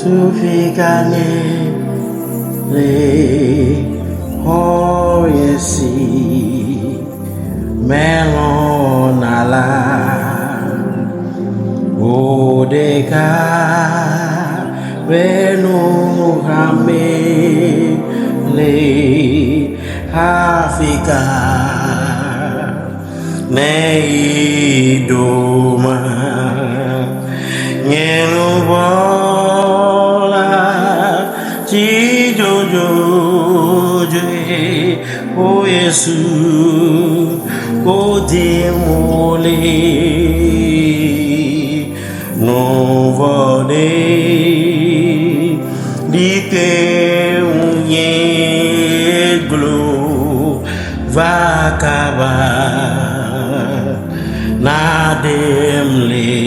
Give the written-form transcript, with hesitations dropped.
Sufigane le hoyesi melonala odeka venu hame le Africa neidoma ngenu bola jijojo o Yesu o demole no vode dike unye glo vakaba na demle